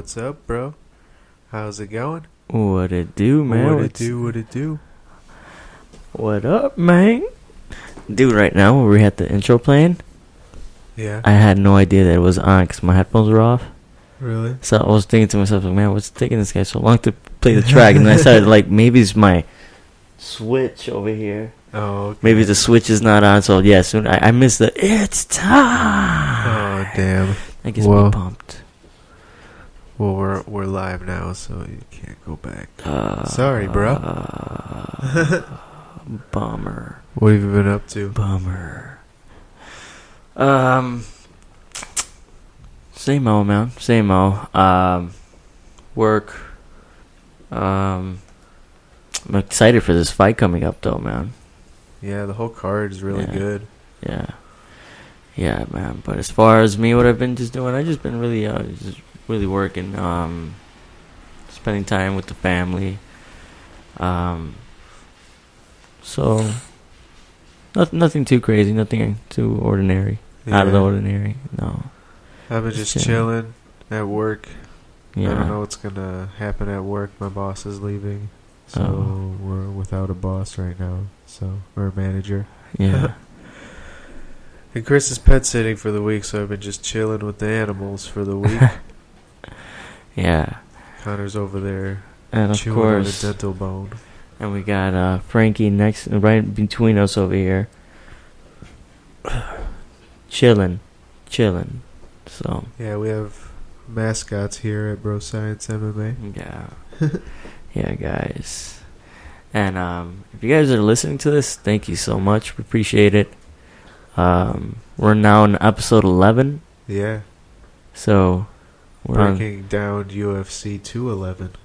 What's up, bro? How's it going? What it do, man? What it do? What up, man? Dude, right now when we had the intro playing, Yeah. I had no idea that it was on because my headphones were off. Really? So I was thinking to myself, like, man, what's taking this guy so long to play the track? And then I started, like, maybe it's my switch over here. Oh, okay. Maybe the switch is not on. So, yeah, soon I missed the it's time. Oh, damn. That gets me pumped. Well, we're live now, so you can't go back. Sorry, bro. Bummer. What have you been up to? Bummer. Same old, man. Same old. Work. I'm excited for this fight coming up, though, man. Yeah, the whole card is really good. Yeah, man. But as far as me, what I've been just doing, I've just been really working. Spending time with the family. So nothing too crazy, nothing too ordinary, out of the ordinary. No. I've been just chilling at work. Yeah. I don't know what's gonna happen at work. My boss is leaving, so we're without a boss right now. Or a manager. Yeah. And Chris is pet sitting for the week, so I've been just chilling with the animals for the week. Yeah. Connor's over there, and of chewing course, on a dental bone. And we got Frankie right between us over here, chilling. So yeah, we have mascots here at Bro Science MMA. Yeah, guys. And if you guys are listening to this, thank you so much. We appreciate it. We're now in episode 11. Yeah. So we're breaking down UFC 211.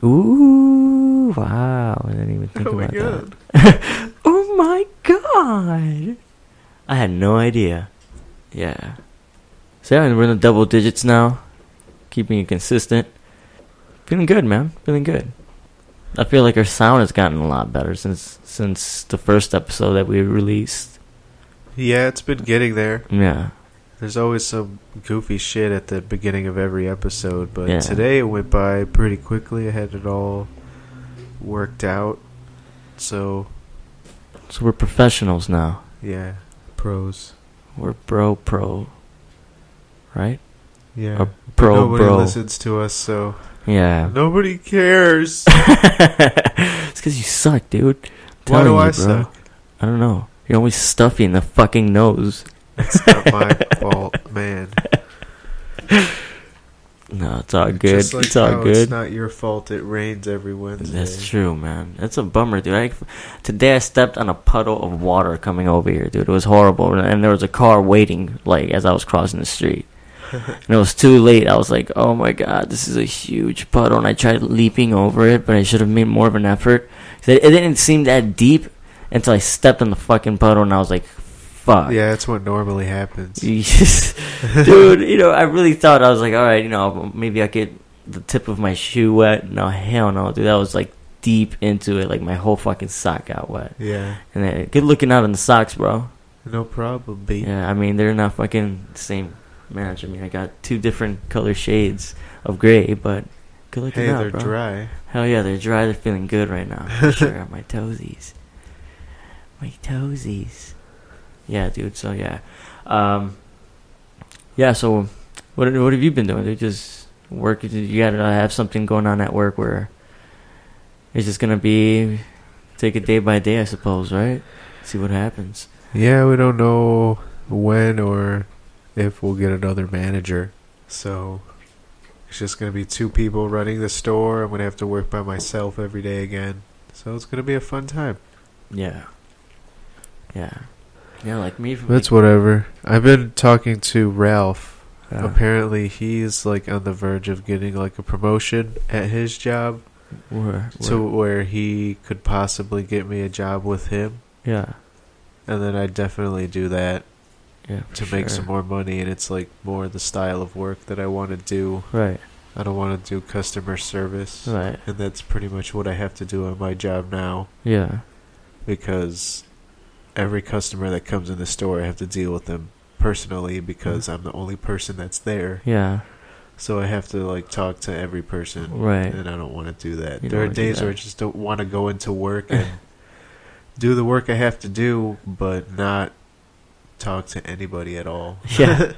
Ooh, wow. I didn't even think about that. Oh my god. I had no idea. Yeah. So yeah, we're in the double digits now. Keeping it consistent. Feeling good, man. Feeling good. I feel like our sound has gotten a lot better since the first episode that we released. Yeah, it's been getting there. Yeah. There's always some goofy shit at the beginning of every episode, but today it went by pretty quickly. I had it all worked out. So we're professionals now. Yeah, pros. We're pro. Right? Yeah. Or nobody listens to us, so yeah. Nobody cares. It's because you suck, dude. Why do I suck? I don't know. You're always stuffy in the fucking nose. It's not my fault, man. No, it's all good. Just like it's all good. It's not your fault. It rains every Wednesday. That's true, man. That's a bummer, dude. Today I stepped on a puddle of water coming over here, dude. It was horrible, and there was a car waiting, like as I was crossing the street. And it was too late. I was like, "Oh my god, this is a huge puddle!" And I tried leaping over it, but I should have made more of an effort. It didn't seem that deep until I stepped on the fucking puddle, and I was like, fuck. Yeah, that's what normally happens. Dude, I really thought, I was like, alright, maybe I get the tip of my shoe wet. No, hell no, dude. That was like deep into it. Like my whole fucking sock got wet. Yeah. And then, good looking out in the socks, bro. No problem, B. Yeah, I mean, they're not fucking the same match. I mean, I got two different color shades of gray, but good looking out, they're bro. dry. Hell yeah, they're dry. They're feeling good right now. For sure, on my toesies. My toesies. Yeah, dude. So yeah, So what have you been doing? Dude, just work. You gotta have something going on at work where it's just gonna be take it day by day, I suppose, right? See what happens. Yeah, we don't know when or if we'll get another manager, so it's just gonna be two people running the store. I'm gonna have to work by myself every day again, so it's gonna be a fun time. Yeah. Yeah, like me. That's whatever. I've been talking to Ralph. Apparently, he's like on the verge of getting like a promotion at his job, where he could possibly get me a job with him. Yeah, and then I'd definitely do that. Yeah, to make some more money, and it's like more the style of work that I want to do. Right. I don't want to do customer service. Right. And that's pretty much what I have to do on my job now. Yeah. Because every customer that comes in the store, I have to deal with them personally because I'm the only person that's there. Yeah. So I have to like talk to every person, Right. and I don't want to do that. You There are don't wanna do days where I that. just don't want to go into work and do the work I have to do, but not talk to anybody at all. Yeah.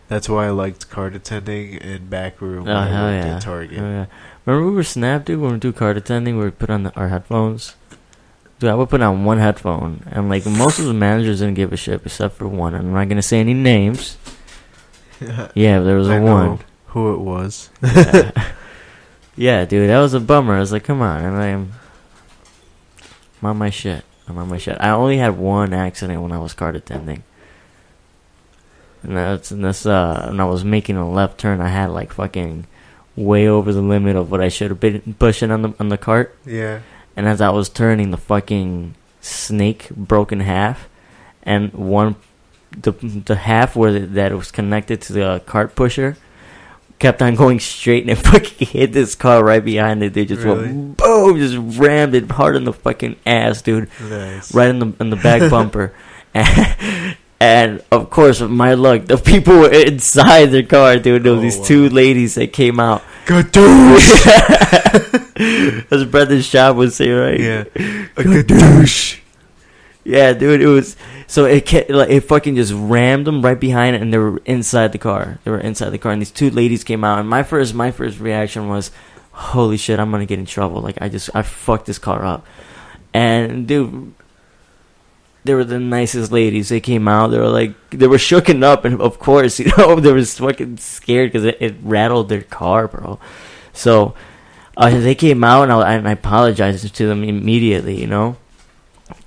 That's why I liked card attending and backroom when Oh, I hell worked yeah. at Target. Oh, yeah. Remember we were Snap, dude, when we do card attending, we put on our headphones? Dude, I would put on one headphone, and like most of the managers didn't give a shit except for one. And I'm not gonna say any names. Yeah, there was I a know one. who it was. Yeah. Yeah, dude, that was a bummer. I was like, come on, and I'm on my shit. I'm on my shit. I only had one accident when I was card attending. And when I was making a left turn, I had like fucking way over the limit of what I should have been pushing on the cart. Yeah. And as I was turning, the fucking snake broke in half, and the half that it was connected to the cart pusher kept on going straight, and it fucking hit this car right behind it. They just went boom, just rammed it hard in the fucking ass, dude. Nice. Right in the back bumper. And of course, with my luck, the people were inside their car, dude. There were these two ladies that came out. Gadoosh! As Brendan Schaub would say, right? Yeah. A gadoosh! Yeah, dude, it was... So it fucking just rammed them right behind it, and they were inside the car. And these two ladies came out, and my first reaction was, holy shit, I'm gonna get in trouble. Like, I fucked this car up. And, dude... They were the nicest ladies. They came out. They were shooken up, and of course, they were fucking scared because it rattled their car, bro. So they came out, and I apologized to them immediately,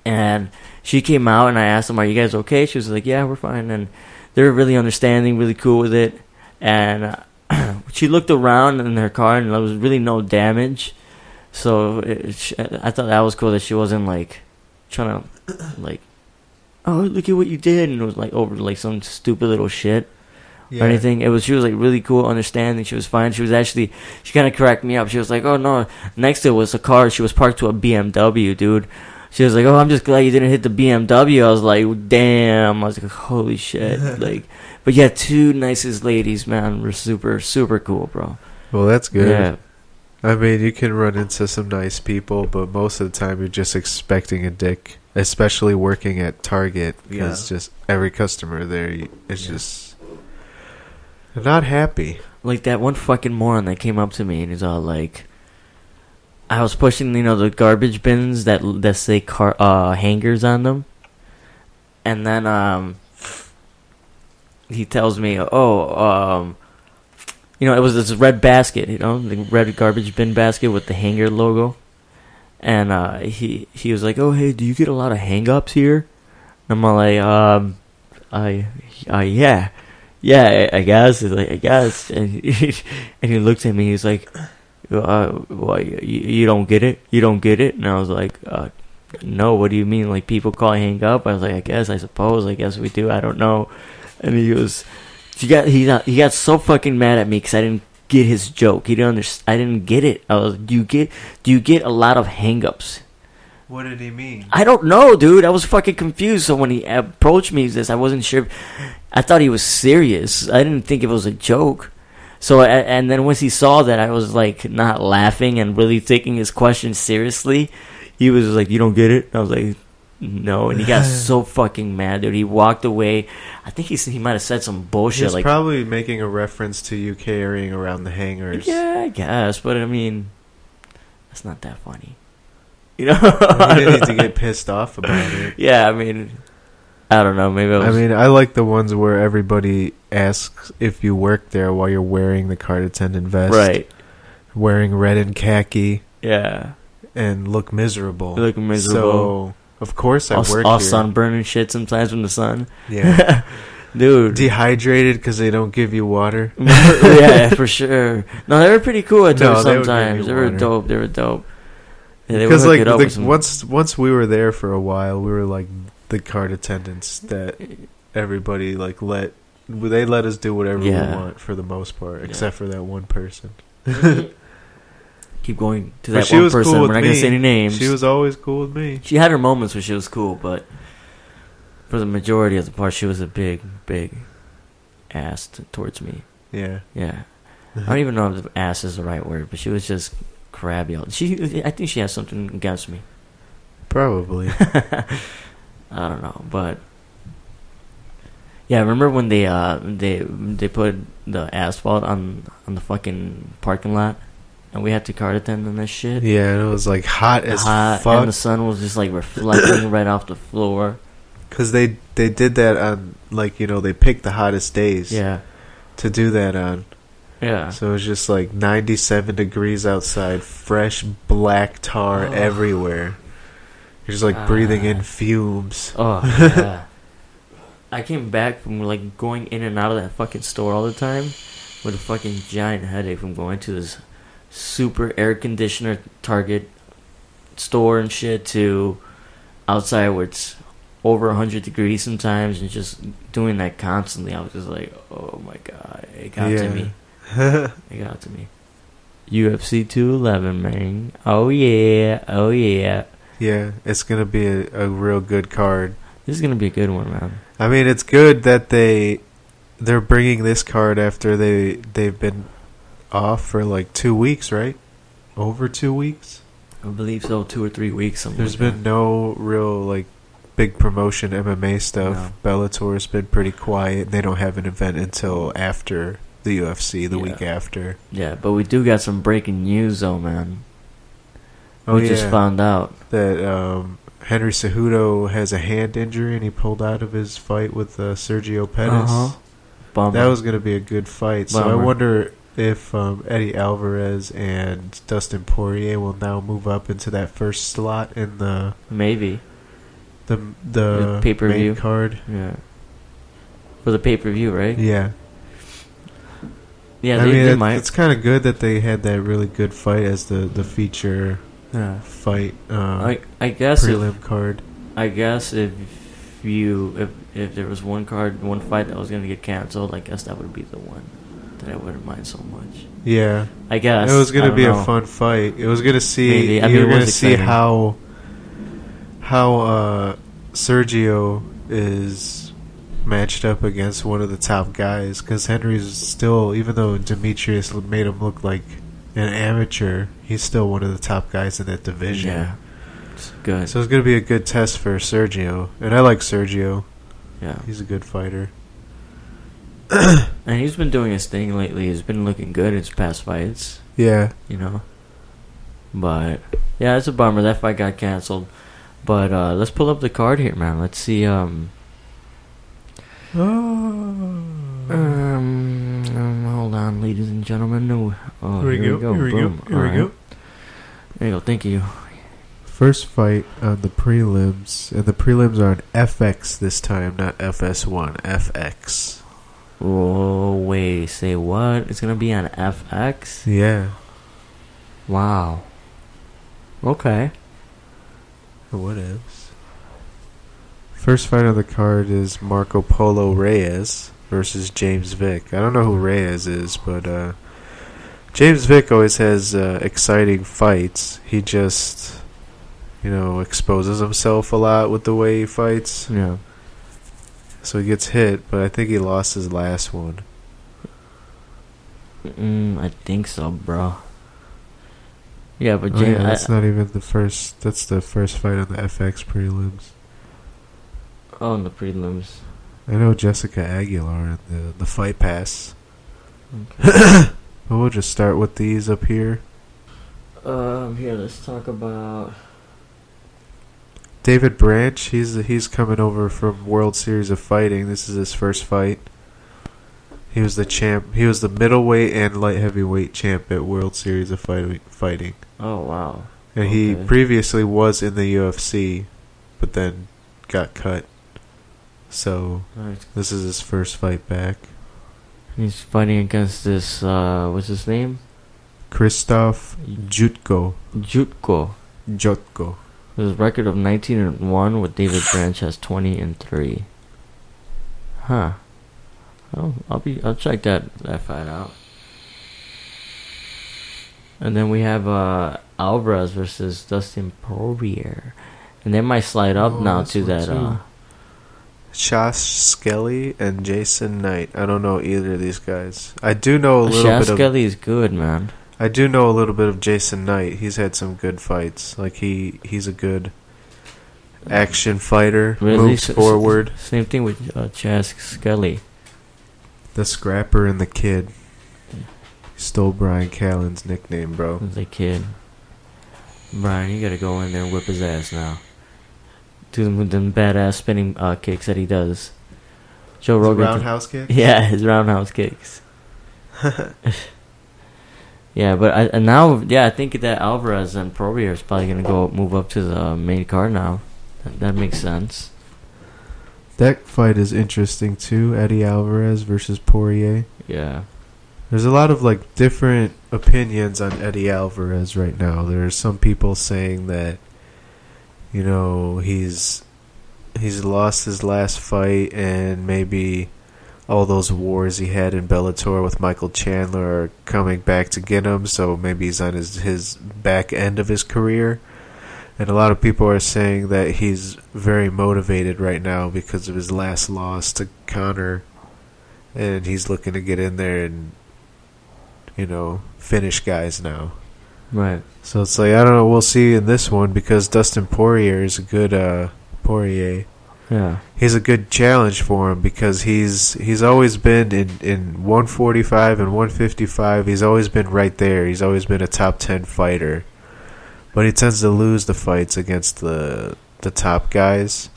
And she came out, and I asked them, "Are you guys okay?" She was like, "Yeah, we're fine." And they were really understanding, really cool with it. And she looked around in her car, and there was really no damage. So I thought that was cool that she wasn't like trying to like, oh, look at what you did, and it was like over like some stupid little shit or anything. She was like really cool, understanding. She was fine. She kind of cracked me up. She was like, oh no, next to it was a car. She was parked to a BMW, dude. She was like, oh, I'm just glad you didn't hit the BMW. I was like, damn. I was like, holy shit. Like, but yeah, two nicest ladies, man, were super, super cool, bro. Well, that's good. Yeah. I mean, you can run into some nice people, but most of the time you're just expecting a dick. Especially working at Target, because just every customer there is just not happy. Like that one fucking moron that came up to me and he's all like, I was pushing, the garbage bins that say hangers on them, and then he tells me, it was this red basket, the red garbage bin basket with the hanger logo. And he was like, oh, hey, do you get a lot of hang-ups here? And I'm like, yeah, I guess. He's like, I guess. And he looks at me, he's like, well, you don't get it? You don't get it? And I was like, no, what do you mean? Like, people call hang-up? I was like, I suppose we do, I don't know. And he got so fucking mad at me because I didn't get his joke. He didn't understand. I didn't get it. I was, do you get a lot of hang-ups? What did he mean? I don't know, dude. I was fucking confused. So when he approached me, I wasn't sure. I thought he was serious. I didn't think it was a joke. So and then once he saw that I was like not laughing and really taking his question seriously, he was like, "You don't get it?" And I was like, no. And he got so fucking mad, dude. He walked away. I think he might have said some bullshit. He's probably making a reference to you carrying around the hangers. Yeah, I guess. But I mean, that's not that funny. You didn't need to get pissed off about it. Yeah, I mean, I don't know. Maybe I like the ones where everybody asks if you work there while you're wearing the card attendant vest. Right. Wearing red and khaki. Yeah. And look miserable. So, of course I work here. All sunburn and shit sometimes from the sun. Yeah. Dude. Dehydrated because they don't give you water. Yeah, for sure. No, they were pretty cool at times. They were dope. Yeah, because once we were there for a while, we were like the card attendants that everybody they let us do whatever we want for the most part, except for that one person. Keep going to that one person. Cool. We're not going to say any names. She was always cool with me. She had her moments where she was cool, but for the majority of the part, she was a big, big ass towards me. Yeah. Yeah. I don't even know if ass is the right word, but she was just crabby. I think she has something against me. Probably. I don't know, but yeah, remember when they put the asphalt on the fucking parking lot, and we had to cart attend on this shit. Yeah, and it was like hot as fuck, and the sun was just like reflecting right off the floor. Because they did that on, like, you know, they picked the hottest days. Yeah. To do that on. Yeah. So it was just like 97 degrees outside, fresh black tar everywhere. You're just like breathing in fumes. Oh, yeah. I came back from like going in and out of that fucking store all the time with a fucking giant headache from going to this super air conditioner Target store and shit to outside where it's over 100 degrees sometimes, and just doing that constantly. I was just like, oh my god, it got to me. It got to me. UFC 211, man. Oh yeah, oh yeah. Yeah, it's gonna be a real good card. This is gonna be a good one, man. I mean, it's good that they're bringing this card after they've been off for like 2 weeks, right? Over 2 weeks. I believe so, 2 or 3 weeks. There's been no real like big promotion MMA stuff. No. Bellator's been pretty quiet. They don't have an event until after the UFC, the week after. Yeah, but we do got some breaking news though, man. We just found out that Henry Cejudo has a hand injury and he pulled out of his fight with Sergio Pettis. Bummer. That was going to be a good fight. Bummer. So I wonder if Eddie Alvarez and Dustin Poirier will now move up into that first slot in the the pay-per-view main card. Yeah. For the pay-per-view, right? Yeah. Yeah, they might. It's kind of good that they had that really good fight as the feature fight. I guess prelim card. I guess if there was one fight that was going to get canceled, I guess that would be the one that I wouldn't mind so much. Yeah. I guess it was going to be a fun fight. It was going to see. Maybe. You were going to see how Sergio is matched up against one of the top guys, because Henry's still, even though Demetrius made him look like an amateur, he's still one of the top guys in that division. Yeah, it's good. So it's going to be a good test for Sergio, and I like Sergio. Yeah, he's a good fighter. And he's been doing his thing lately. He's been looking good in his past fights. Yeah, you know. But yeah, it's a bummer that fight got canceled. But let's pull up the card here, man. Let's see. Hold on, ladies and gentlemen. No. Oh, here we go. Here we go. There you go. Thank you. First fight on the prelims, and the prelims are on FX this time, not FS1. FX. Oh wait, say what? It's gonna be on FX? Yeah. Wow. Okay. What else? First fight on the card is Marco Polo Reyes versus James Vick. I don't know who Reyes is, but James Vick always has exciting fights. He just, exposes himself a lot with the way he fights. Yeah. So he gets hit, but I think he lost his last one. I think so, bro. Yeah, but James, that's not even the first. That's the first fight on the FX prelims. Oh, in the prelims. I know Jessica Aguilar in the Fight Pass. Okay. But we'll just start with these up here. Here, let's talk about David Branch. He's coming over from World Series of Fighting. This is his first fight. He was the champ. He was the middleweight and light heavyweight champ at World Series of Fighting. Oh, wow. And he previously was in the UFC, but then got cut. So this is his first fight back. He's fighting against this, what's his name? Krzysztof Jutko. His record of 19-1 with David Branch has 20-3. Huh. I'll check that fight out. And then we have Alvarez versus Dustin Poirier, and they might slide up now to that. Josh Skelly and Jason Knight. I don't know either of these guys. I do know a little bit of... Skelly is good, man. I do know a little bit of Jason Knight. He's had some good fights. Like, he's a good action fighter. Really? Moves forward. Same thing with Chaz Skelly. The Scrapper and the Kid. Stole Brian Callen's nickname, bro. The Kid. Brian, you gotta go in there and whip his ass now. Do them badass spinning kicks that he does. Joe Rogan. Roundhouse kicks? Yeah, his roundhouse kicks. Yeah, but I think that Alvarez and Poirier is probably gonna move up to the main card now. That makes sense. That fight is interesting too. Eddie Alvarez versus Poirier. Yeah. There's a lot of like different opinions on Eddie Alvarez right now. There's some people saying that, you know, he's lost his last fight and maybe all those wars he had in Bellator with Michael Chandler are coming back to get him, so maybe he's on his back end of his career. And a lot of people are saying that he's very motivated right now because of his last loss to Conor, and he's looking to get in there and, you know, finish guys now. Right. So it's like, I don't know, we'll see in this one because Dustin Poirier is a good Poirier. Yeah. He's a good challenge for him because he's always been in 145 and 155. He's always been right there. He's always been a top 10 fighter. But he tends to lose the fights against the top guys.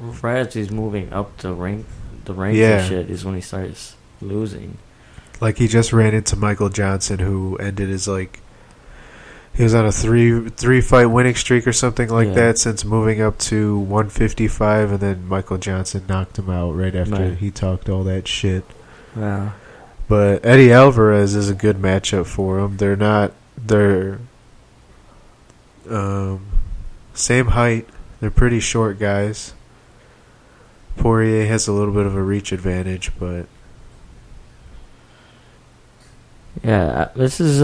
Right as he's moving up the ranks yeah. and shit is when he starts losing. Like he just ran into Michael Johnson, who ended his he was on a three fight winning streak or something like that since moving up to 155, and then Michael Johnson knocked him out right after he talked all that shit. Wow. But Eddie Alvarez is a good matchup for him. They're same height. They're pretty short guys. Poirier has a little bit of a reach advantage, but yeah, this is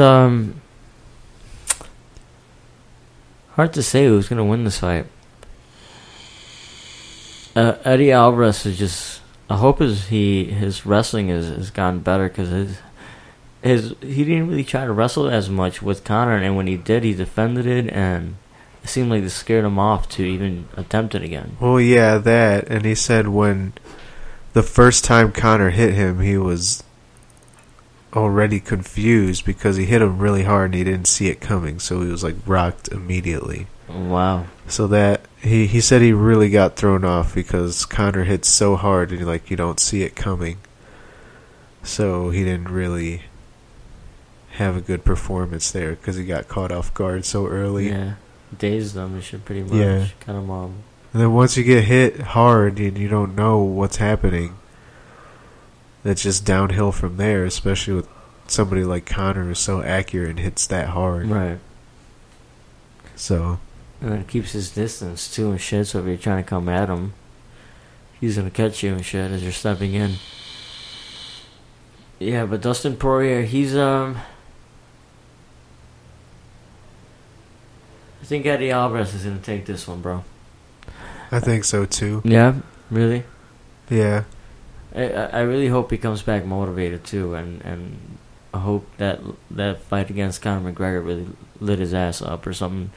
hard to say who's gonna win this fight. Eddie Alvarez is just. I hope his wrestling has gotten better because he didn't really try to wrestle as much with Conor, and when he did, he defended it, and it seemed like it scared him off to even attempt it again. Well, yeah, that, and he said when the first time Conor hit him, he was already confused because he hit him really hard and he didn't see it coming, so he was like rocked immediately. Wow. So that he said he really got thrown off because Conor hit so hard and like you don't see it coming, so he didn't really have a good performance there because he got caught off guard so early. Yeah, dazed them and shit pretty much. Yeah. Kind of And then once you get hit hard and you don't know what's happening, it's just downhill from there, especially with somebody like Conor who's so accurate and hits that hard. Right. So. And it keeps his distance too and shit, so if you're trying to come at him, he's going to catch you and shit as you're stepping in. Yeah, but Dustin Poirier, he's, I think Eddie Alvarez is going to take this one, bro. I think so too. Yeah? Really? Yeah. I really hope he comes back motivated too, and I hope that fight against Conor McGregor really lit his ass up or something.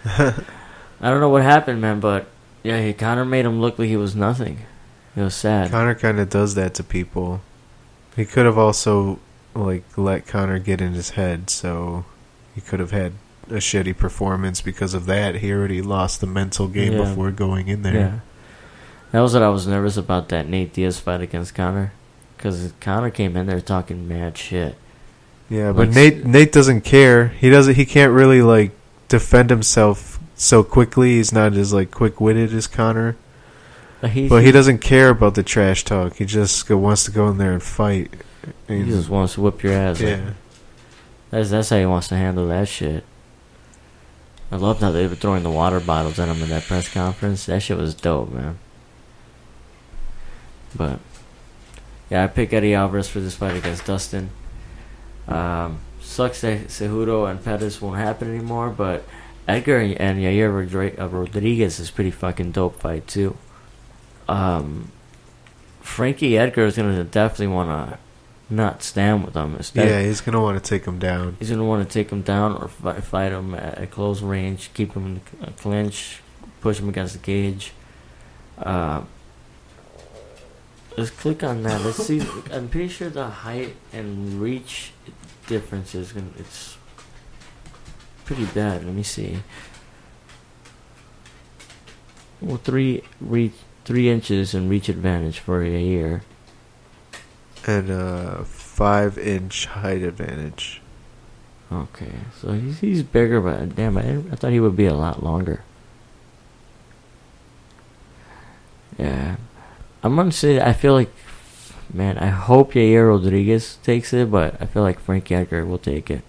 I don't know what happened, man, but yeah, Conor made him look like he was nothing. It was sad. Conor kind of does that to people. He could have also let Conor get in his head, so he could have had a shitty performance because of that. He already lost the mental game before going in there. Yeah. That was what I was nervous about, that Nate Diaz fight against Conor, because Conor came in there talking mad shit. Yeah, but Nate doesn't care. He can't really defend himself so quickly. He's not as quick-witted as Conor. But he doesn't care about the trash talk. He just wants to go in there and fight. He just wants to whip your ass. Yeah. That's how he wants to handle that shit. I loved how they were throwing the water bottles at him in that press conference. That shit was dope, man. But yeah, I pick Eddie Alvarez for this fight against Dustin. Sucks that Cejudo and Pettis won't happen anymore, but Edgar and Yair Rodriguez is pretty fucking dope fight too. Frankie Edgar is gonna definitely want to not stand with him. Yeah, he's gonna want to take him down. He's gonna want to take him down or fight him at close range, keep him in the clinch, push him against the cage. Let's click on that. Let's see. I'm pretty sure the height and reach difference it's pretty bad. Let me see. Well, 3 inches in reach advantage for a year, and 5-inch height advantage. Okay, so he's bigger, but damn, I thought he would be a lot longer. Yeah, I'm gonna say I feel like, man, I hope Yair Rodriguez takes it, but I feel like Frankie Edgar will take it.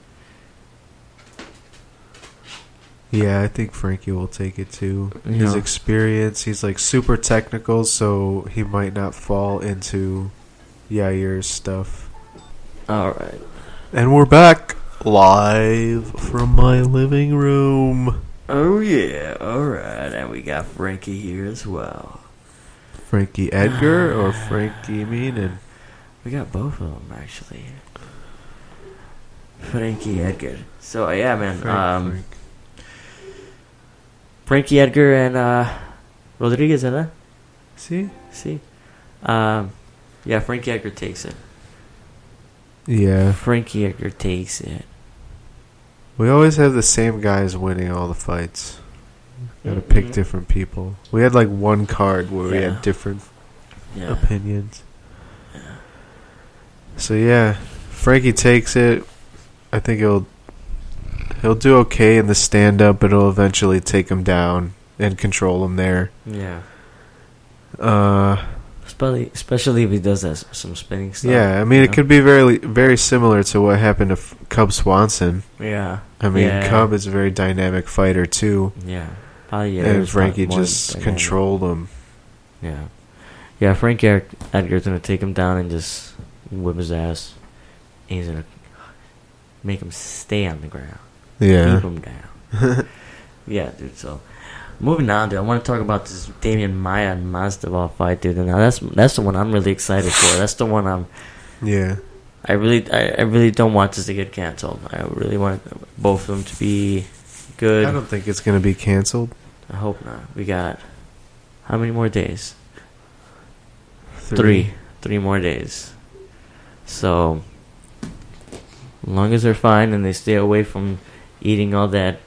Yeah, I think Frankie will take it too. You His know. experience, he's like super technical, so he might not fall into Yair's stuff. Alright. And we're back live from my living room. Oh yeah, alright. And we got Frankie here as well. Frankie Edgar or Frankie Meenan? We got both of them actually. Frankie Edgar. So yeah, man. Frankie Edgar and Rodriguez, huh? See? Yeah, Frankie Edgar takes it. Yeah. Frankie Edgar takes it. We always have the same guys winning all the fights. Gotta pick different people. We had like one card where we had different opinions. Yeah. So yeah, Frankie takes it. I think he'll do okay in the stand-up, but it'll eventually take him down and control him there. Yeah. Especially if he does that some spinning stuff. Yeah, I mean, it could be very, very similar to what happened to Cub Swanson. Yeah. I mean, Cub is a very dynamic fighter too. Yeah. Probably, and Frankie just controlled him. Yeah. Yeah, Frankie Edgar's going to take him down and just whip his ass. And he's going to make him stay on the ground. Yeah. Keep him down. Yeah, dude, so moving on, dude, I want to talk about this Damian Maia and Masvidal fight, dude. And now that's the one I'm really excited for. That's the one I really don't want this to get canceled. I really want both of them to be good. I don't think it's going to be canceled. I hope not. We got how many more days? 3 more days. So as long as they're fine and they stay away from eating all that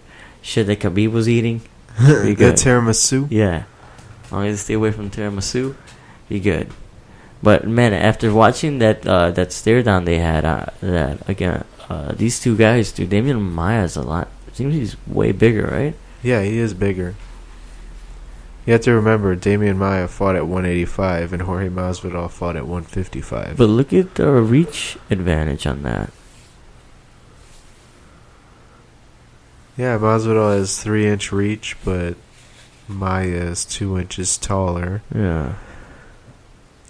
shit that Khabib was eating, be good. The tiramisu? Yeah. As long as they stay away from tiramisu, be good. But man, after watching that stare down they had, these two guys, dude, Damian Maia is a lot. Seems he's way bigger, right? Yeah, he is bigger. You have to remember, Damian Maia fought at 185 and Jorge Masvidal fought at 155. But look at the reach advantage on that. Yeah, Masvidal has 3-inch reach, but Maia is 2 inches taller. Yeah.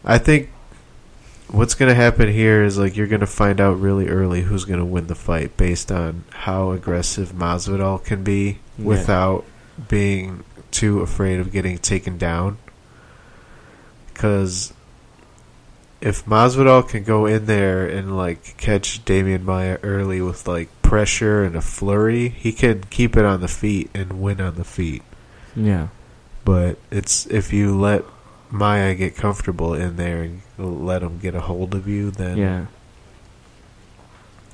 I think what's going to happen here is like you're going to find out really early who's going to win the fight based on how aggressive Masvidal can be without being too afraid of getting taken down. Because if Masvidal can go in there and like catch Damian Maia early with like pressure and a flurry, he can keep it on the feet and win on the feet. Yeah. But it's if you let Maia get comfortable in there and let him get a hold of you, then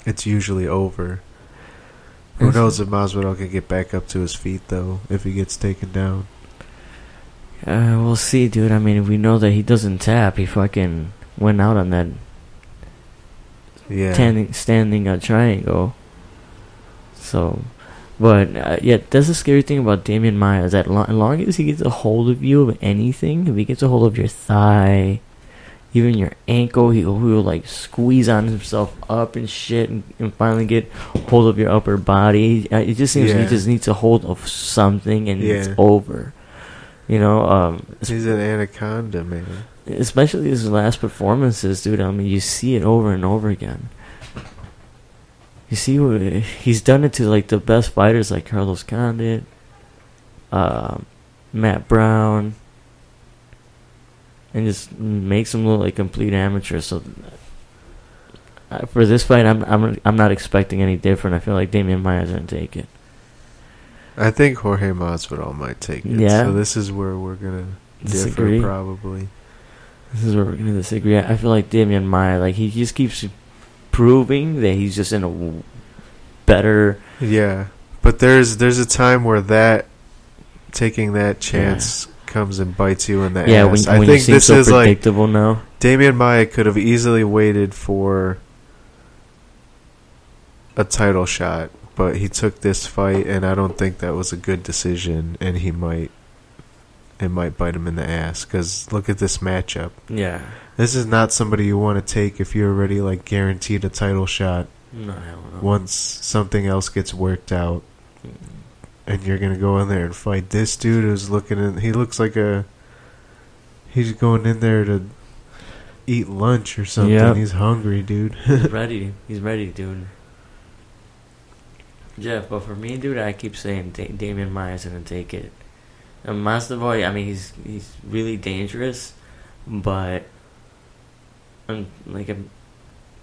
it's usually over. Who knows if Masvidal can get back up to his feet though if he gets taken down. We'll see, dude. I mean, we know that he doesn't tap. He fucking went out on that standing triangle. So, but that's the scary thing about Damian Maia is that as long as he gets a hold of you of anything, if he gets a hold of your thigh, even your ankle, he will like squeeze on himself up and shit, and finally get hold of your upper body. It just seems he just needs a hold of something, and it's over. You know, he's an anaconda, man. Especially his last performances, dude. I mean, you see it over and over again. You see, he's done it to like the best fighters, like Carlos Condit, Matt Brown. and just makes him look like complete amateur. So for this fight, I'm not expecting any different. I feel like Damian Maia's gonna take it. I think Jorge Masvidal might take it. Yeah. So this is where we're gonna Disagree. differ, probably. This is where we're gonna disagree. I feel like Damian Maia, like he just keeps proving that he's just in a better. Yeah, but there's a time where taking that chance comes and bites you in the ass. When I you think seem this so is predictable now. Damian Maia could have easily waited for a title shot, but he took this fight, and I don't think that was a good decision, and it might bite him in the ass, because look at this matchup. Yeah. This is not somebody you want to take if you're already like guaranteed a title shot. No, hell no. Once something else gets worked out, and you're gonna go in there and fight this dude who's he looks like he's going in there to eat lunch or something. Yep. He's hungry, dude. He's ready, dude. Jeff, but for me, dude, I keep saying Damian Maia's gonna take it. And Master Boy, I mean, he's really dangerous, but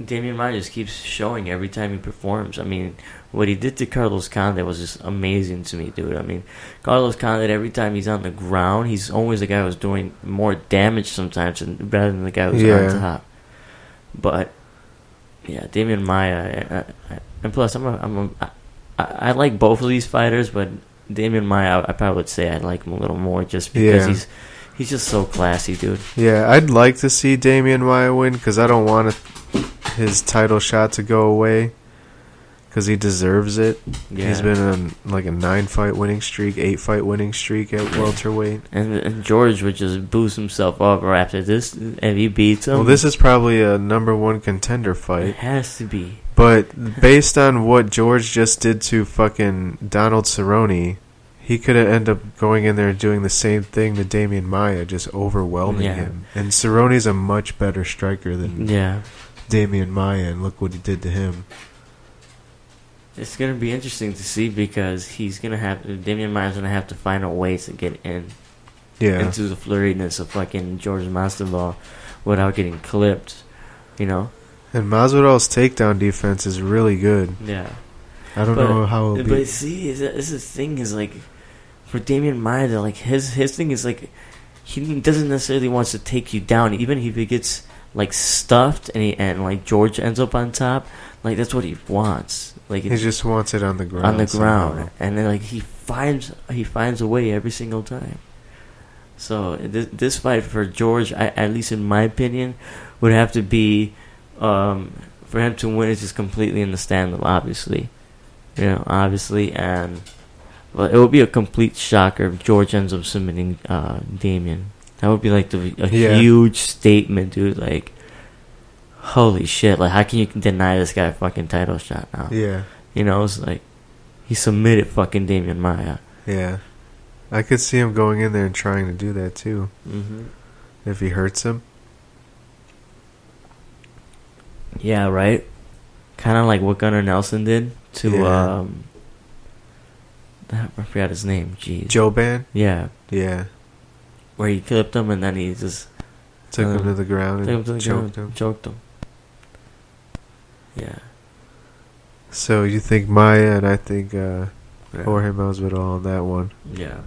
Damian Maia just keeps showing every time he performs. I mean, what he did to Carlos Condit was just amazing to me, dude. I mean, Carlos Condit, every time he's on the ground, he's always the guy who's doing more damage sometimes rather than the guy who's on top. But yeah, Damian Maia, and plus I like both of these fighters, but Damian Maia, I probably would say I like him a little more just because he's just so classy, dude. Yeah, I'd like to see Damian Maia win, because I don't want his title shot to go away, because he deserves it. Yeah. He's been on like a 9-fight winning streak, 8-fight winning streak at welterweight. And George would just boost himself up right after this, if he beats him. Well, this is probably a #1 contender fight. It has to be. But based on what George just did to fucking Donald Cerrone, he could have ended up going in there and doing the same thing to Damian Maia, just overwhelming him. And Cerrone's a much better striker than Damian Maia, and look what he did to him. It's going to be interesting to see, because Damian Maia's going to have to find a way to get into the flurriness of fucking George Masvidal without getting clipped, you know? And Masvidal's takedown defense is really good. Yeah. I don't know how it'll be. But see, this is the thing is, like, for Damian Maia, like, his thing is, like, he doesn't necessarily wants to take you down. Even if he gets, like, stuffed and like, George ends up on top, like, that's what he wants. Like, he just wants it on the ground. On the ground. And then, like, he finds a way every single time. So, this fight for George, at least in my opinion, would have to be... for him to win is just completely in the stand, obviously. And it would be a complete shocker if George ends up submitting Damian. That would be like a huge statement, dude. Like, holy shit! Like, how can you deny this guy a fucking title shot now? Yeah, it's like he submitted fucking Damian Maia. Yeah, I could see him going in there and trying to do that too. Mm-hmm. If he hurts him. Yeah, right. Kind of like what Gunnar Nelson did to I forgot his name. Jeez. Joban? Yeah. Yeah. Where he clipped him and then he just took him to the ground and choked him. Yeah. So you think Maia, and I think Jorge Masvidal on that one. Yeah.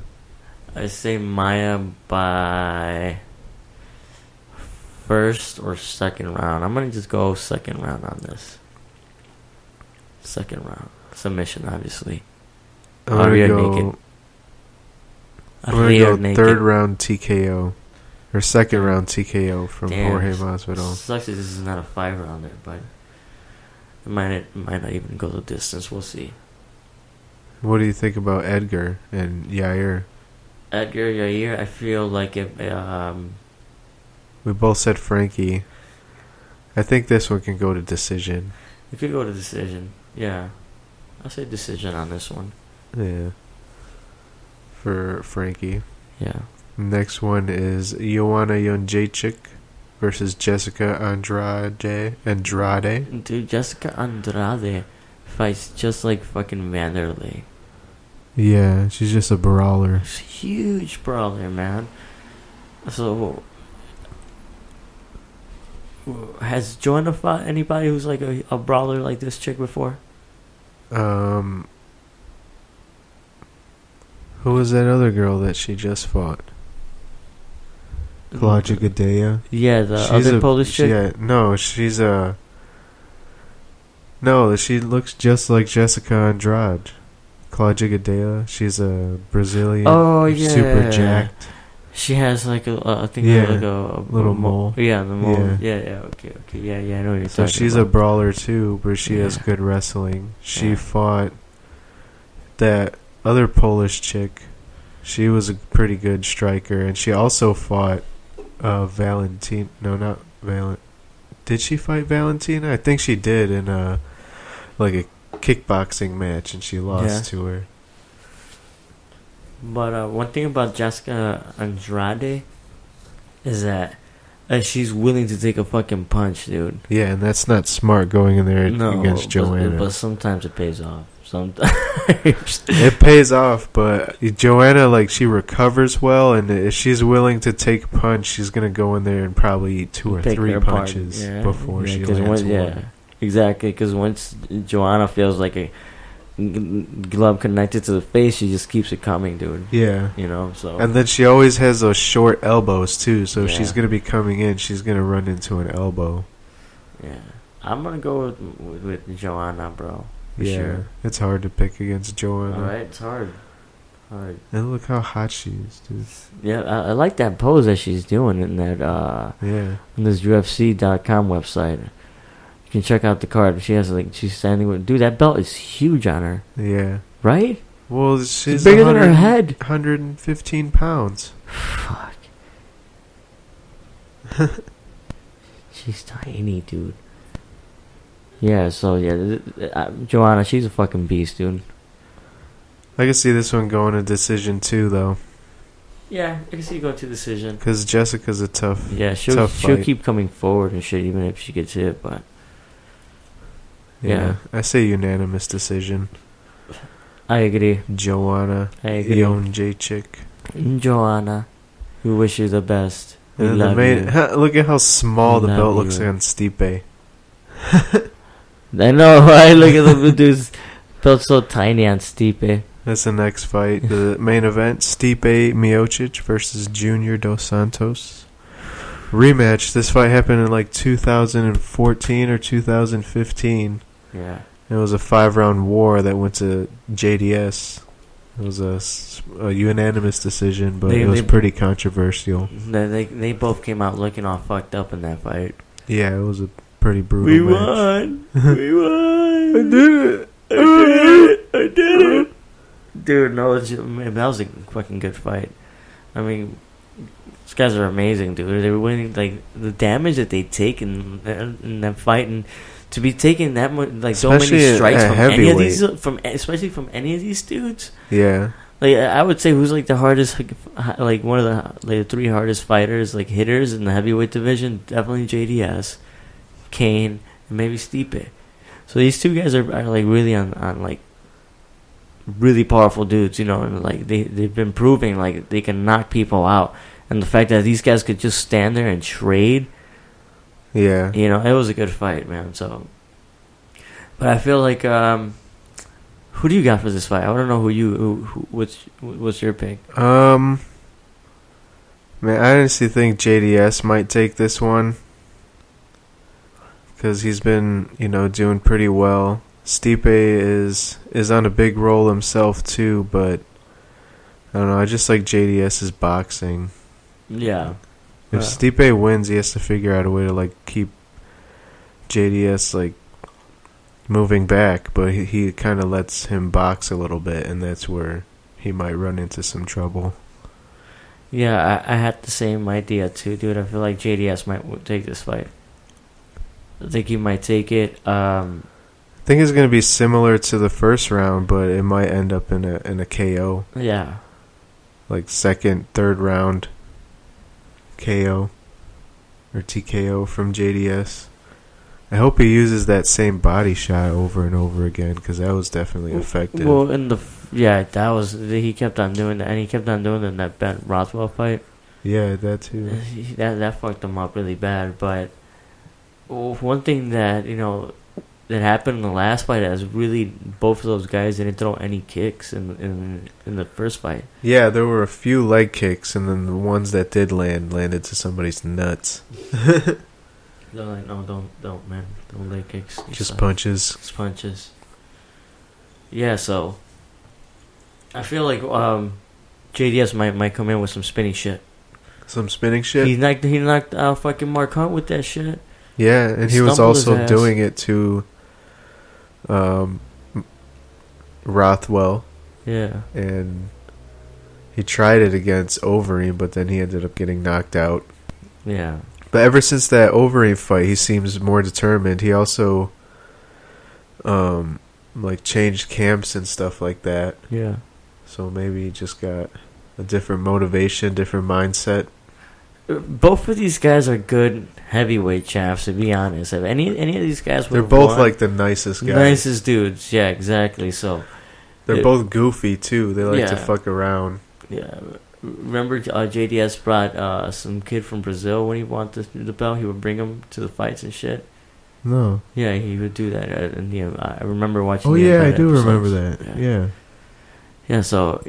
I say Maia by first or second round. I'm going to just go second round on this. Second round. Submission, obviously. I'm going to go third round TKO. Or second round TKO from Jorge Masvidal. Sucks that this is not a 5-rounder, but it might not even go the distance. We'll see. What do you think about Edgar and Yair? Edgar, Yair, I feel like if... we both said Frankie. I think this one can go to decision. It could go to decision. Yeah. I'll say decision on this one. Yeah. For Frankie. Yeah. Next one is Joanna Jędrzejczyk versus Jessica Andrade. Dude, Jessica Andrade fights just like fucking Vanderlei. Yeah, she's just a brawler. She's a huge brawler, man. So, Has Joanna fought anybody who's like a brawler like this chick before? Who was that other girl that she just fought? Claudia Gadea. Yeah, the other Polish chick. Yeah, no, she's a. No, she looks just like Jessica Andrade. Claudia Gadea. She's a Brazilian. Oh yeah, super jacked. She has like I think like a little mole. Yeah, the mole. Yeah. Okay. Yeah. I know what you're talking about. So she's a brawler too, but she has good wrestling. She fought that other Polish chick. She was a pretty good striker, and she also fought Valentina. No, not Valent. Did she fight Valentina? I think she did in like a kickboxing match, and she lost to her. But one thing about Jessica Andrade is that she's willing to take a fucking punch, dude. Yeah, and that's not smart going in there against Joanna. But sometimes it pays off. Sometimes it pays off, but Joanna, like, she recovers well, and if she's willing to take a punch, she's gonna go in there and probably eat 2 or 3 punches before she lands one. Exactly, because once Joanna feels like a glove connected to the face, she just keeps it coming, dude. Yeah. You know, so. And then she always has those short elbows, too, so if she's going to be coming in, she's going to run into an elbow. Yeah. I'm going to go with Joanna, bro. For sure. It's hard to pick against Joanna. Alright, it's hard. And look how hot she is, dude. Yeah, I like that pose that she's doing in that, on this UFC.com website. You can check out the card. She has she's standing with. Dude, that belt is huge on her. Yeah. Right? Well, she's bigger than her head. 115 pounds. Fuck. She's tiny, dude. Yeah, so Joanna, she's a fucking beast, dude. I can see this one going to decision too, though. Yeah, I can see you going to decision. Because Jessica's a tough. Yeah, she'll keep coming forward and shit, even if she gets hit, but. Yeah. I say unanimous decision. I agree. Joanna. I agree. Jędrzejczyk. Joanna. We wish you the best. We and love you. Look at how small the belt looks on Stipe. I know, right? Look at the dude's belt so tiny on Stipe. That's the next fight. The main event, Stipe Miocic versus Junior Dos Santos. Rematch. This fight happened in like 2014 or 2015. Yeah. It was a 5-round war that went to JDS. It was a unanimous decision, but it was pretty controversial. They both came out looking all fucked up in that fight. Yeah, it was a pretty brutal match. We won! I did it! Dude, no, that was a fucking good fight. I mean, these guys are amazing, dude. They were winning, like, the damage that they take in that fight, and to be taking that much, like, especially so many strikes from any of these, especially from any of these dudes. Yeah. Like, I would say who's like the hardest, like one of the 3 hardest fighters, like hitters in the heavyweight division. Definitely JDS, Kane, and maybe Stipe. So these 2 guys are like really on like really powerful dudes, you know, and like they've been proving like they can knock people out. And the fact that these guys could just stand there and trade. Yeah. You know, it was a good fight, man. So, but I feel like, who do you got for this fight? I want to know what's your pick? Man, I honestly think JDS might take this one because he's been, you know, doing pretty well. Stipe is on a big roll himself too, but I don't know. I just like JDS's boxing. Yeah. If Stipe wins, he has to figure out a way to like keep JDS like moving back, but he kind of lets him box a little bit, and that's where he might run into some trouble. Yeah, I had the same idea too, dude. I feel like JDS might take this fight. I think he might take it. I think it's going to be similar to the first round, but it might end up in a KO. Yeah. Like second, third round KO or TKO from JDS. I hope he uses that same body shot over and over again, because that was definitely effective. Well, he kept on doing that, and he kept on doing it in that Ben Rothwell fight. Yeah, that too. That fucked him up really bad, but Well, one thing that that happened in the last fight is really both of those guys didn't throw any kicks in the first fight. Yeah, there were a few leg kicks, and then the ones that did landed to somebody's nuts. They're like, no, don't, man, don't leg kicks. Just punches. Just punches. Yeah, so I feel like JDS might come in with some spinning shit. Some spinning shit. He knocked out fucking Mark Hunt with that shit. Yeah, and he was also doing it to Rothwell. Yeah. And he tried it against Overeem, but then he ended up getting knocked out. Yeah. But ever since that Overeem fight, he seems more determined. He also like changed camps and stuff like that. Yeah. So maybe he just got a different motivation, different mindset. Both of these guys are good heavyweight champs, to be honest. If any of these guys they're both like the nicest guys. Nicest dudes, yeah, exactly. So they're both goofy too. They like to fuck around. Yeah. Remember JDS brought some kid from Brazil when he wanted the belt? He would bring him to the fights and shit. No. Yeah, he would do that. I remember watching. Oh yeah, I do remember that. Yeah. Yeah. So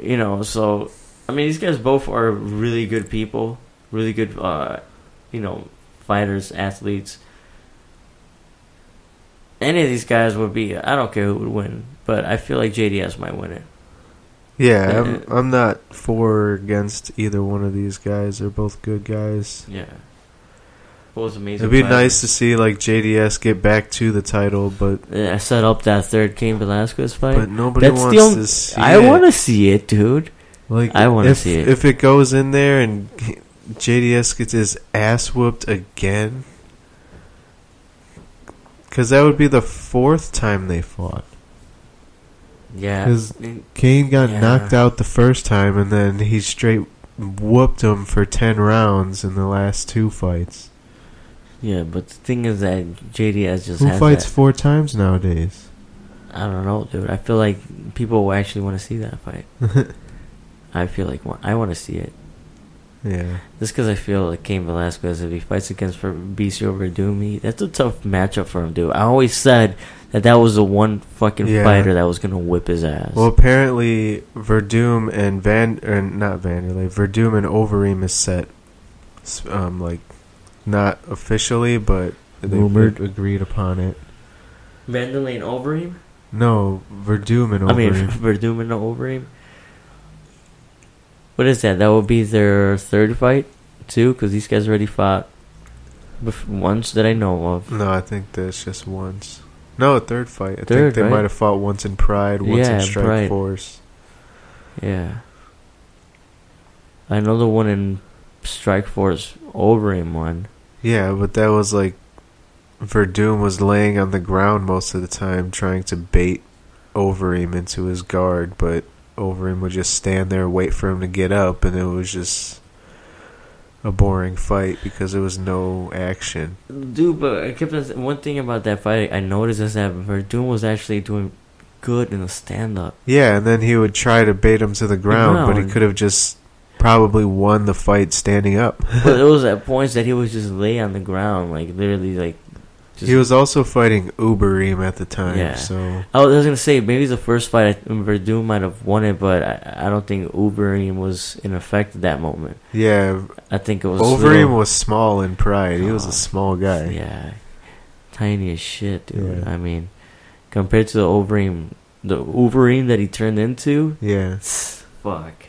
I mean, these guys both are really good people, really good, fighters, athletes. Any of these guys would be. I don't care who would win, but I feel like JDS might win it. Yeah, I'm not for or against either one of these guys. They're both good guys. Yeah. Both amazing. It'd be nice to see like JDS get back to the title, but I set up that third Cain Velasquez fight. But nobody wants to see it. I want to see it, dude. Like I want to see it. If it goes in there and JDS gets his ass whooped again, because that would be the fourth time they fought. Yeah, because Cain got knocked out the first time, and then he straight whooped him for 10 rounds in the last 2 fights. Yeah, but the thing is that JDS just who fights 4 times nowadays? I don't know, dude. I feel like people will actually want to see that fight. I feel like I want to see it. Yeah. Just because I feel like Cain Velasquez, if he fights against Benicio Verdum, that's a tough matchup for him, dude. I always said that was the one fucking fighter that was going to whip his ass. Well, apparently Verdum and Verdum and Overeem is set, not officially, but they've agreed upon it. Vanderlei and Overeem? No, Verdum and Overeem. I mean, Verdum and Overeem. What is that? That will be their third fight, too? Because these guys already fought once that I know of. No, I think that's just once. No, third fight. I think they might have fought once in Pride, once in Strike Force. Yeah. I know the one in Strike Force, Overeem won. Yeah, but that was like Verdum was laying on the ground most of the time trying to bait Overeem into his guard, but Overeem would just stand there and wait for him to get up, and it was just a boring fight because there was no action. Dude, but I kept one thing about that fight I noticed is that Verdum was actually doing good in the stand-up. Yeah, and then he would try to bait him to the ground, but he could have just probably won the fight standing up. But it was at points that he was just lay on the ground, like literally, like. He was also fighting Ubereem at the time, so I was gonna say maybe the first fight Verdum might have won it, but I don't think Ubereem was in effect at that moment. Yeah, I think it was. Overeem was small in Pride. He was a small guy. Yeah, tiny as shit, dude. Yeah. I mean, compared to the Ubereem that he turned into. Yeah. Fuck.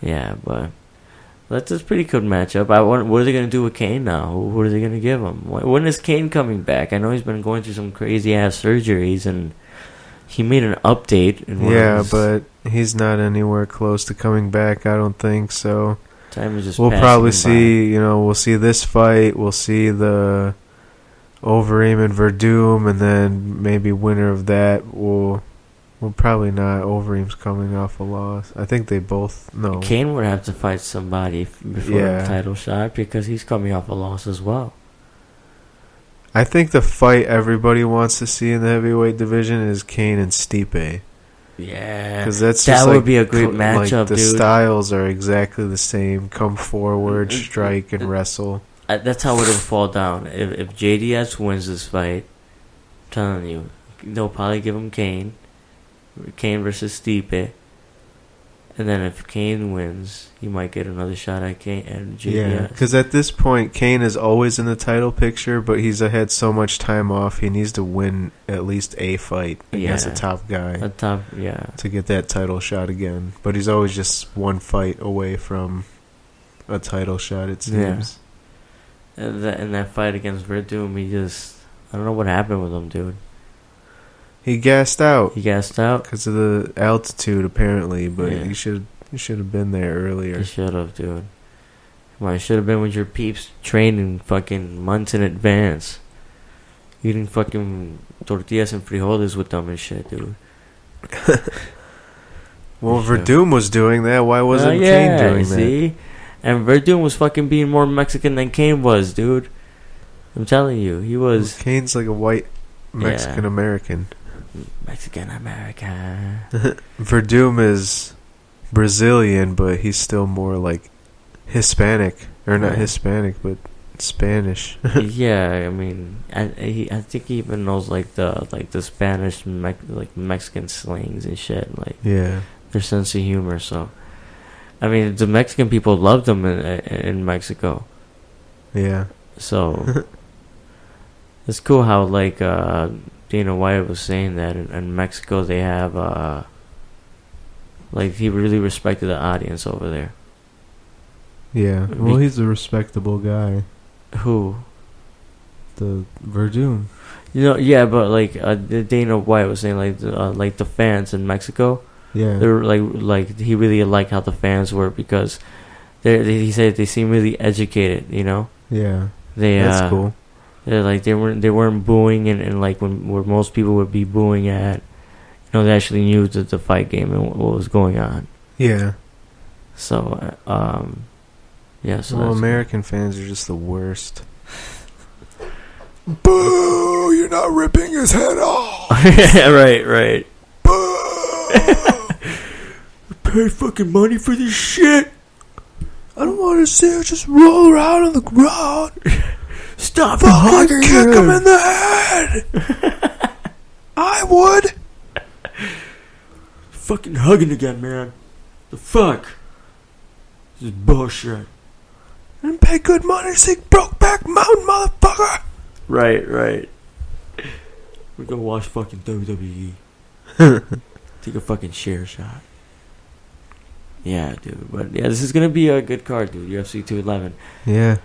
Yeah, but. That's a pretty good matchup. What are they going to do with Cain now? What are they going to give him? When is Cain coming back? I know he's been going through some crazy-ass surgeries, and he made an update. But he's not anywhere close to coming back, I don't think, so time is just we'll probably see, we'll see this fight, we'll see the Overeem and Verdum, and then maybe winner of that Well, probably not. Overeem's coming off a loss. I think they both know. Cain would have to fight somebody before the title shot because he's coming off a loss as well. I think the fight everybody wants to see in the heavyweight division is Cain and Stipe. Yeah, because that would be a great matchup. The dude. Styles are exactly the same. Come forward, strike, and wrestle. That's how it'll fall down. If JDS wins this fight, I'm telling you, they'll probably give him Kane versus Stipe. And then if Kane wins, he might get another shot at Kane and JDS. Yeah, because at this point, Kane is always in the title picture, but he's had so much time off, he needs to win at least a fight against a top guy. To get that title shot again. But he's always just one fight away from a title shot, it seems. Yeah. And that fight against Verdum, I don't know what happened with him, dude. He gassed out. Because of the altitude, apparently, but he should have been there earlier. He should have, dude. Come on, you should have been with your peeps training fucking months in advance. Eating fucking tortillas and frijoles with them and shit, dude. Well, Verdum was doing that. Why wasn't Kane doing that? And Verdum was fucking being more Mexican than Kane was, dude. I'm telling you, he was. Well, Kane's like a white Mexican American. Mexican American. Verdum is Brazilian, but he's still more like Hispanic, or not Hispanic, but Spanish. Yeah, I mean, I think he even knows like the Spanish Mexican slangs and shit, like their sense of humor. So, I mean, the Mexican people loved him in Mexico. Yeah. So it's cool how like Dana White was saying that in Mexico they have like he really respected the audience over there. Yeah, well, he's a respectable guy. Who? The Verdum. But like Dana White was saying, like the fans in Mexico. Yeah, they're like he really liked how the fans were because he said they seem really educated. Yeah, that's cool. They're like they weren't booing and like where most people would be booing at. They actually knew the fight game and what was going on. Yeah. So So American fans are just the worst. Boo! You're not ripping his head off. Yeah, right. Boo! Pay fucking money for this shit. I don't want to see her just roll around on the ground. Stop fucking kick him in the head. I would. Fucking hugging again, man. The fuck? This is bullshit. And pay good money to see Brokeback Mountain, motherfucker. Right. We're gonna watch fucking WWE. Take a fucking share shot. Yeah, dude. But yeah, this is gonna be a good card, dude. UFC 211. Yeah.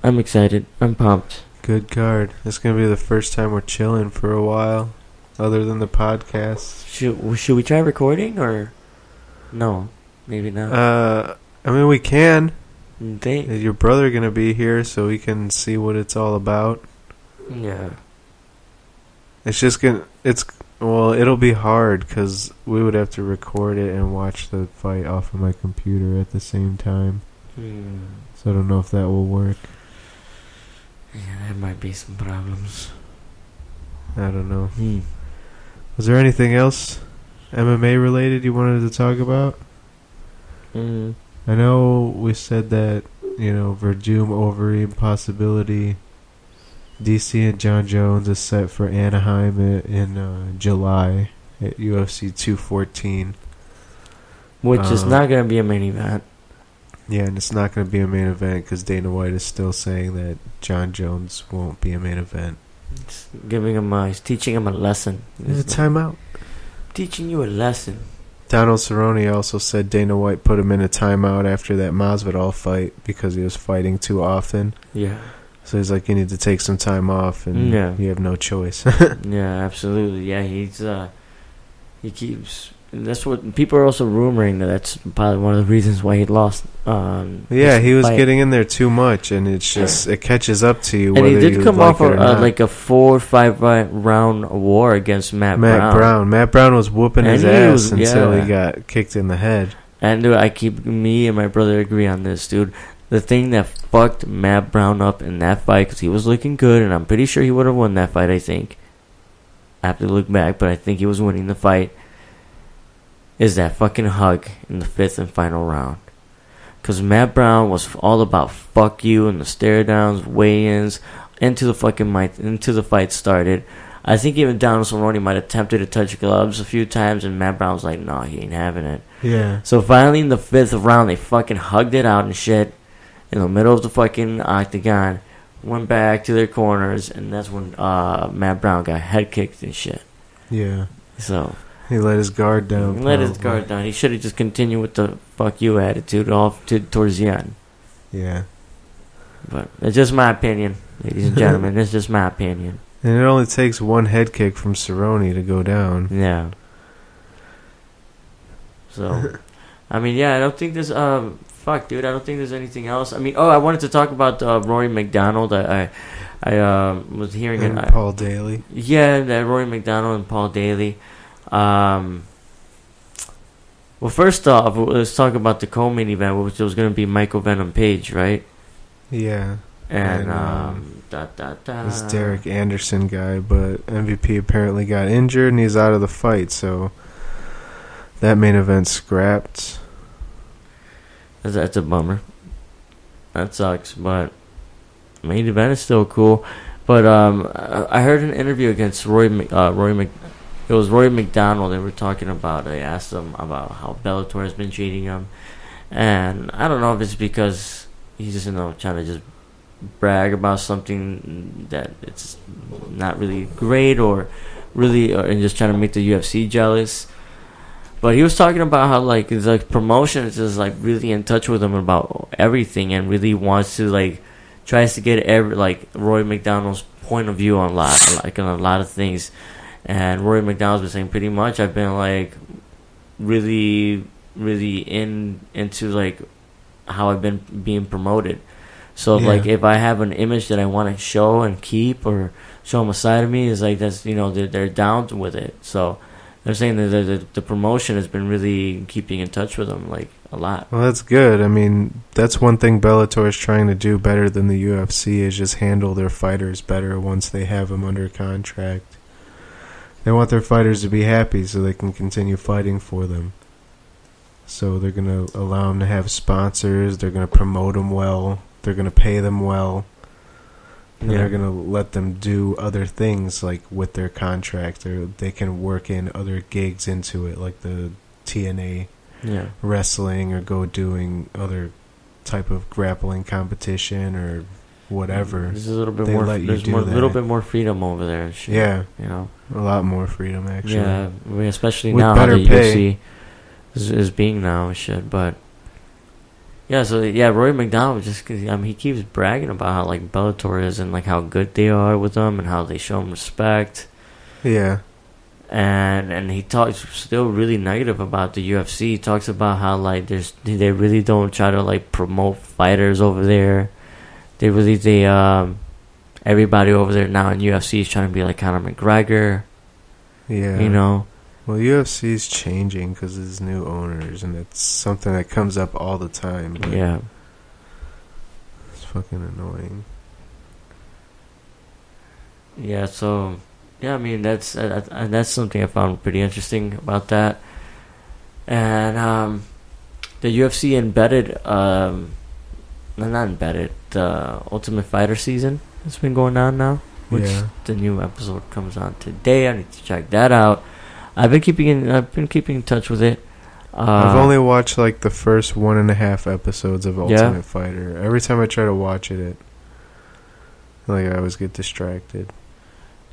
I'm excited. I'm pumped. Good card. This is gonna be the first time we're chilling for a while, other than the podcast. Should we try recording or no? Maybe not. I mean, we can. Is your brother gonna be here so we can see what it's all about? Yeah. It'll be hard because we would have to record it and watch the fight off of my computer at the same time. So I don't know if that will work. Yeah, there might be some problems. I don't know. Was there anything else MMA related you wanted to talk about? I know we said that, Verdum Overeem possibility. DC and John Jones is set for Anaheim in July at UFC 214. Which is not going to be a main event. Yeah, and it's not going to be a main event because Dana White is still saying that John Jones won't be a main event. It's he's teaching him a lesson. It's a timeout. Teaching you a lesson. Donald Cerrone also said Dana White put him in a timeout after that Masvidal fight because he was fighting too often. Yeah. So he's like, you need to take some time off, and you have no choice. Yeah, absolutely. Yeah, he keeps. That's what people are also rumoring that's probably one of the reasons why he lost. He was getting in there too much, and it's just it catches up to you. And he did come off like a 4 or 5 round war against Matt Brown. Matt Brown was whooping his ass until he got kicked in the head. And dude, me and my brother agree on this, dude. The thing that fucked Matt Brown up in that fight, because he was looking good, and I'm pretty sure he would have won that fight, I think. I have to look back, but I think he was winning the fight. Is that fucking hug in the 5th and final round. because Matt Brown was all about fuck you and the stare downs, weigh-ins, into the fight started. I think even Donald Cerrone might have attempted to touch gloves a few times, and Matt Brown was like, "No, he ain't having it." Yeah. So finally, in the 5th round, they fucking hugged it out and shit in the middle of the fucking octagon. Went back to their corners, and that's when Matt Brown got head kicked and shit. Yeah. So he let his guard down. He let his guard down. He should have just continued with the fuck you attitude towards the end. Yeah. But it's just my opinion, ladies and gentlemen. It's just my opinion. And it only takes one head kick from Cerrone to go down. Yeah. So, I mean, yeah, I don't think there's fuck, dude. I don't think there's anything else. I mean, I wanted to talk about Rory McDonald. I was hearing and it. Paul Daly. Yeah, that Rory McDonald and Paul Daly. Well, first off, let's talk about the co-main event, which was going to be Michael Venom Page, right? Yeah. And this Derek Anderson guy, but MVP apparently got injured and he's out of the fight, so that main event scrapped. That's a bummer. That sucks, but main event is still cool. But I heard an interview against Rory McDonald. They were talking about. They asked him about how Bellator has been treating him, and I don't know if it's because he's just trying to just brag about something that it's not really great, or and just trying to make the UFC jealous. But he was talking about how his promotion is just really in touch with him about everything, and really wants to tries to get Roy McDonald's point of view on a lot of things. And Rory McDonald's been saying pretty much I've been really into how I've been being promoted. So if I have an image that I want to show and keep, or show them a side of me, is that's they're down with it. So they're saying that the promotion has been really keeping in touch with them a lot. Well, that's good. I mean, that's one thing Bellator is trying to do better than the UFC, is just handle their fighters better once they have them under contract. They want their fighters to be happy so they can continue fighting for them. So they're going to allow them to have sponsors. They're going to promote them well. They're going to pay them well. And they're going to let them do other things with their contract. Or they can work in other gigs into it, like the TNA wrestling, or go doing other type of grappling competition or whatever. There's a little bit more. There's a little bit more freedom over there. And shit, yeah, a lot more freedom actually. Yeah, especially with now better how the pay. UFC is being now and shit. But yeah, so Roy McDonald he keeps bragging about how Bellator is and how good they are with them and how they show him respect. Yeah. And he talks still really negative about the UFC. He talks about how they really don't try to promote fighters over there. Everybody over there now in UFC is trying to be like Conor McGregor. Yeah. Well, UFC is changing because there's new owners, and it's something that comes up all the time. But yeah. It's fucking annoying. Yeah, so I mean that's something I found pretty interesting about that. And the UFC embedded not embedded, the Ultimate Fighter season has been going on now, which the new episode comes on today. I need to check that out. I've been keeping in touch with it. I've only watched the first 1.5 episodes of Ultimate Fighter. Every time I try to watch it, I always get distracted.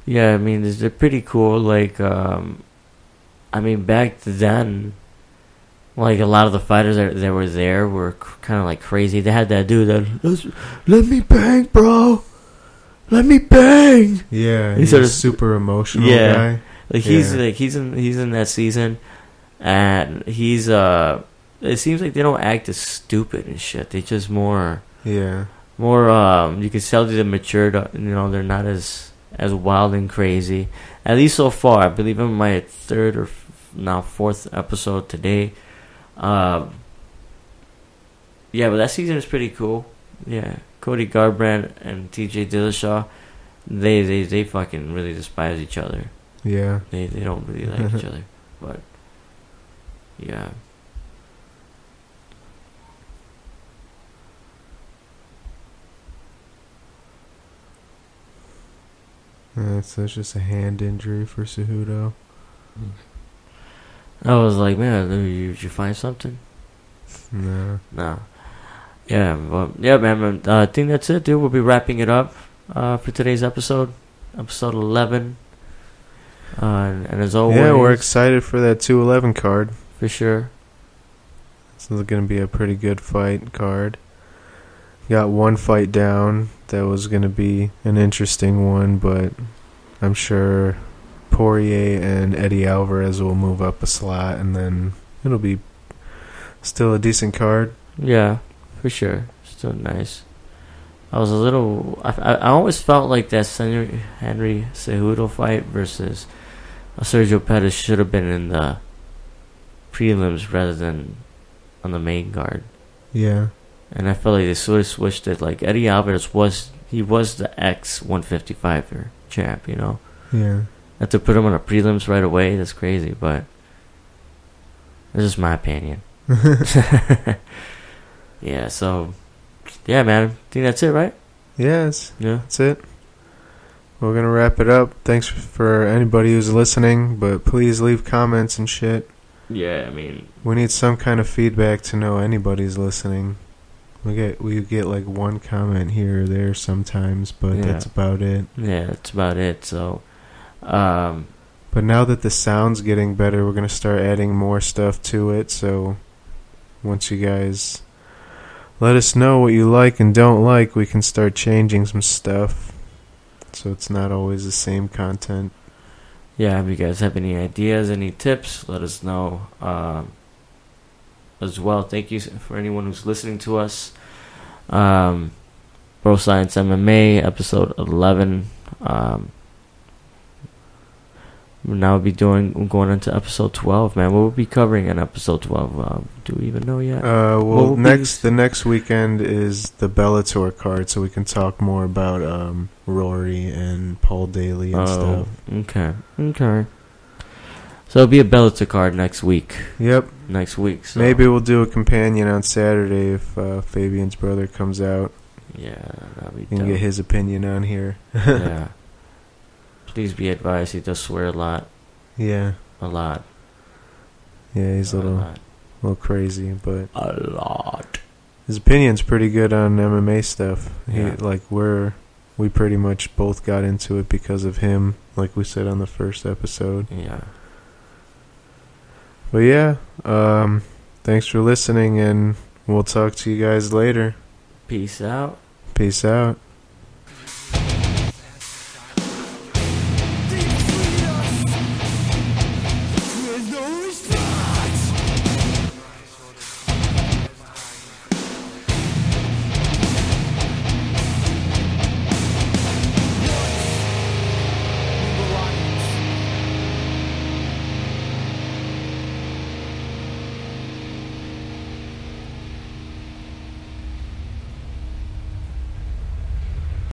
Yeah, I mean, they're pretty cool. I mean, back then, a lot of the fighters that were there were kind of crazy. They had that dude that, let me bang, bro. Let me bang. Yeah, he's a super emotional guy. He's in that season, and he's it seems like they don't act as stupid and shit. They just more you can tell they're matured. They're not as wild and crazy. At least so far, I believe I'm my 3rd or now 4th episode today. But that season is pretty cool. Yeah, Cody Garbrandt and TJ Dillashaw, they fucking really despise each other. Yeah, they don't really like each other, but yeah. So it's just a hand injury for Cejudo. I was like, man, did you find something? No. No. Yeah, well, yeah, man. I think that's it, dude. We'll be wrapping it up for today's episode 11. And as always, yeah, we're excited for that 211 card. For sure. This is going to be a pretty good fight card. Got one fight down that was going to be an interesting one, but I'm sure Poirier and Eddie Alvarez will move up a slot, and then it'll be still a decent card. Yeah, for sure. Still nice. I was a little... I always felt like that Henry Cejudo fight versus Sergio Pettis should have been in the prelims rather than on the main card. Yeah. And I felt like they sort of switched it. Like, Eddie Alvarez was the ex-155er champ, you know? Yeah. And to put him on a prelims right away, that's crazy, but this is my opinion. Yeah, so... Yeah, man. I think that's it, right? Yes. Yeah. That's it. We're going to wrap it up. Thanks for anybody who's listening, but please leave comments and shit. Yeah, I mean... We need some kind of feedback to know anybody's listening. We get like one comment here or there sometimes, but that's about it. Yeah, that's about it. So, but now that the sound's getting better, we're gonna start adding more stuff to it. So, once you guys let us know what you like and don't like, we can start changing some stuff. So it's not always the same content. Yeah, if you guys have any ideas, any tips, let us know. As well, thank you for anyone who's listening to us. Bro Science MMA, episode 11. Now we'll going into episode 12, man. What will we be covering in episode 12? Do we even know yet? The next weekend is the Bellator card, so we can talk more about Rory and Paul Daly and stuff. Okay. So it'll be a Bellator card next week. Yep. Next week. So. Maybe we'll do a companion on Saturday if Fabian's brother comes out. Yeah, that'll be dope. You can get his opinion on here. Yeah. Please be advised, he does swear a lot. Yeah. A lot. Yeah, he's a little crazy, but... A lot. His opinion's pretty good on MMA stuff. Yeah. We pretty much both got into it because of him, like we said on the first episode. Yeah. But yeah, thanks for listening, and we'll talk to you guys later. Peace out. Peace out.